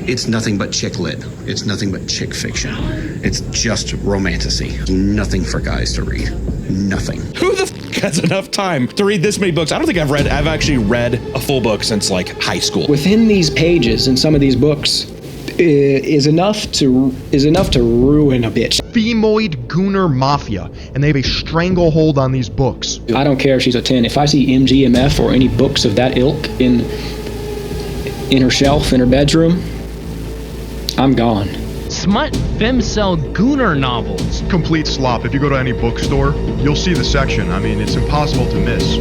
It's nothing but chick lit. It's nothing but chick fiction. It's just romantasy. Nothing for guys to read. Nothing. Who the f has enough time to read this many books? I don't think I've actually read a full book since like high school. Within these pages in some of these books is enough to ruin a bitch. Femoid Gooner Mafia, and they have a stranglehold on these books. I don't care if she's a 10. If I see MGMF or any books of that ilk in her shelf in her bedroom, I'm gone. Smut femcel Gooner novels. Complete slop. If you go to any bookstore, you'll see the section. I mean, it's impossible to miss.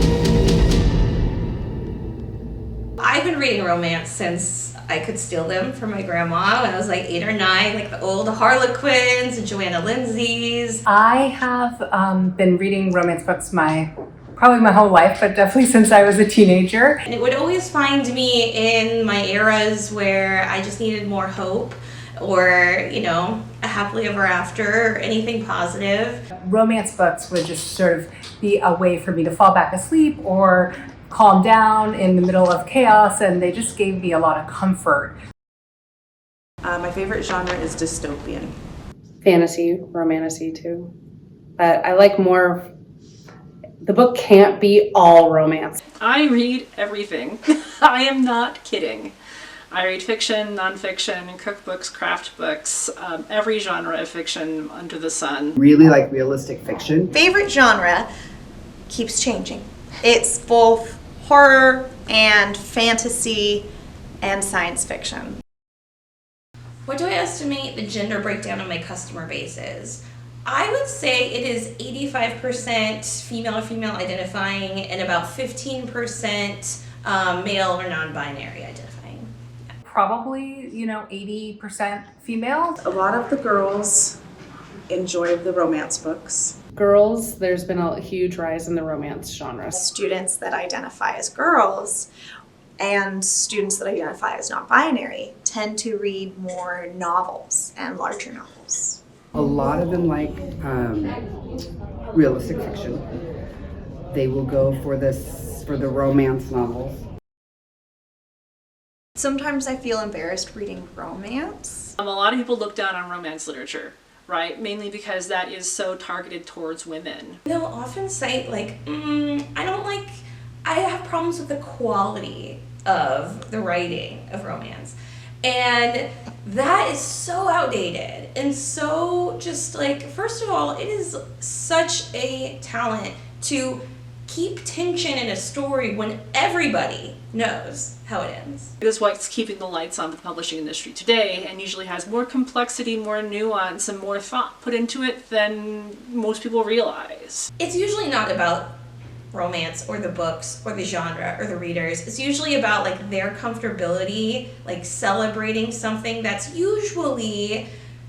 I've been reading romance since I could steal them from my grandma when I was like 8 or 9, like the old Harlequins and Joanna Lindsay's. I have been reading romance books probably my whole life, but definitely since I was a teenager. And it would always find me in my eras where I just needed more hope or, you know, a happily ever after or anything positive. Romance books would just sort of be a way for me to fall back asleep or calm down in the middle of chaos, and they just gave me a lot of comfort. My favorite genre is dystopian. Fantasy, romantasy too. But I like more, the book can't be all romance. I read everything. I am not kidding. I read fiction, nonfiction, cookbooks, craft books, every genre of fiction under the sun. Really like realistic fiction. Favorite genre keeps changing. It's both horror and fantasy and science fiction. What do I estimate the gender breakdown of my customer base is? I would say it is 85% female or female identifying and about 15% male or non-binary identifying. Probably, 80% female. A lot of the girls enjoy the romance books. Girls, there's been a huge rise in the romance genre. Students that identify as girls and students that identify as non-binary tend to read more novels and larger novels. A lot of them like realistic fiction. They will go for the romance novels. Sometimes I feel embarrassed reading romance. A lot of people look down on romance literature, right? Mainly because that is so targeted towards women. They'll often cite like, I have problems with the quality of the writing of romance. And that is so outdated and so just like, first of all, it is such a talent to keep tension in a story when everybody knows how it ends. It is what's keeping the lights on the publishing industry today, and usually has more complexity, more nuance, and more thought put into it than most people realize. It's usually not about romance or the books or the genre or the readers. It's usually about like their comfortability, like celebrating something that's usually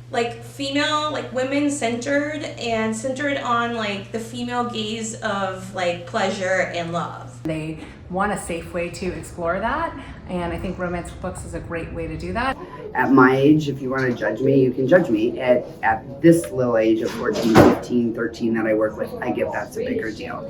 like female, like women centered and centered on like the female gaze of like pleasure and love. They want a safe way to explore that, and I think romance books is a great way to do that. At my age, if you want to judge me, you can judge me. At this little age of 14, 15, 13 that I work with, I get that's a bigger deal.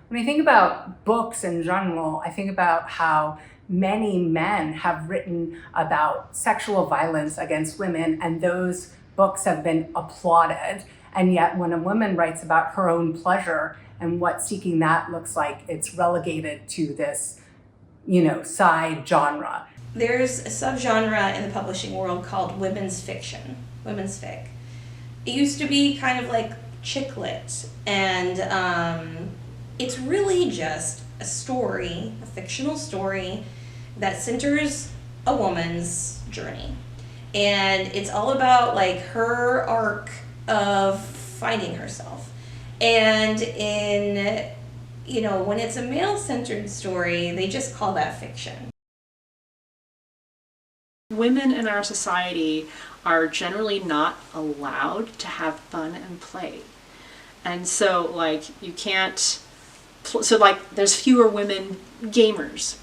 When I think about books in general, I think about how many men have written about sexual violence against women, and those books have been applauded. And yet when a woman writes about her own pleasure and what seeking that looks like, it's relegated to this, side genre. There's a subgenre in the publishing world called women's fiction, women's fic. It used to be kind of like chick lit, and it's really just a story, a fictional story that centers a woman's journey. And it's all about like her arc of finding herself. And in, when it's a male-centered story, they just call that fiction. Women in our society are generally not allowed to have fun and play. And so you can't, there's fewer women gamers.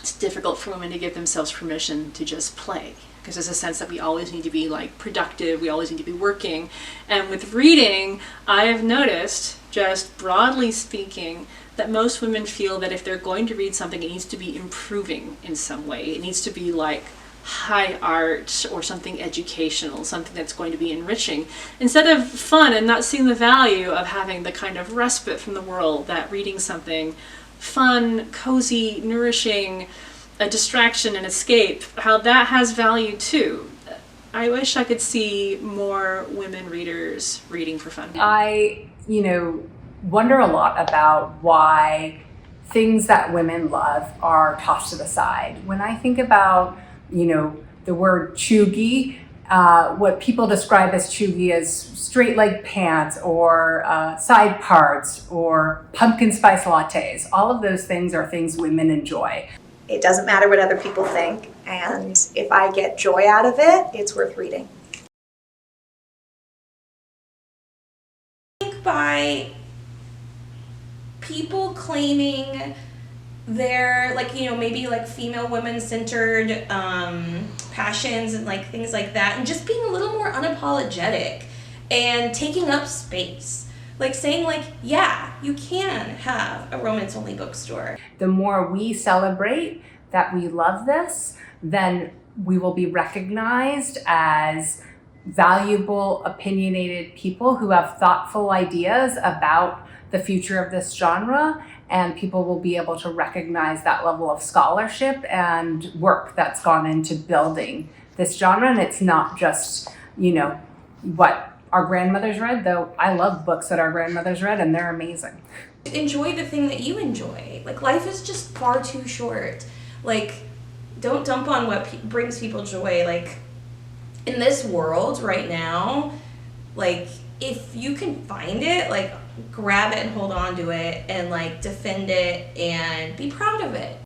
It's difficult for women to give themselves permission to just play, because there's a sense that we always need to be productive, we always need to be working. And with reading, I have noticed, just broadly speaking, that most women feel that if they're going to read something, it needs to be improving in some way. It needs to be like high art or something educational, something that's going to be enriching, instead of fun, and not seeing the value of having the kind of respite from the world that reading something fun, cozy, nourishing, a distraction and escape, how that has value too. I wish I could see more women readers reading for fun. I, wonder a lot about why things that women love are tossed to the side. When I think about, the word chuggy, what people describe as chuggy as straight leg pants or side parts or pumpkin spice lattes, all of those things are things women enjoy. It doesn't matter what other people think, and if I get joy out of it, it's worth reading. I think by people claiming their, maybe female women-centered passions and things like that, and just being a little more unapologetic and taking up space. Saying yeah, you can have a romance-only bookstore. The more we celebrate that we love this, then we will be recognized as valuable, opinionated people who have thoughtful ideas about the future of this genre, and people will be able to recognize that level of scholarship and work that's gone into building this genre. And it's not just, what our grandmothers read, though I love books that our grandmothers read, and they're amazing. Enjoy the thing that you enjoy. Life is just far too short. Don't dump on what brings people joy. In this world right now, if you can find it, grab it and hold on to it and defend it and be proud of it.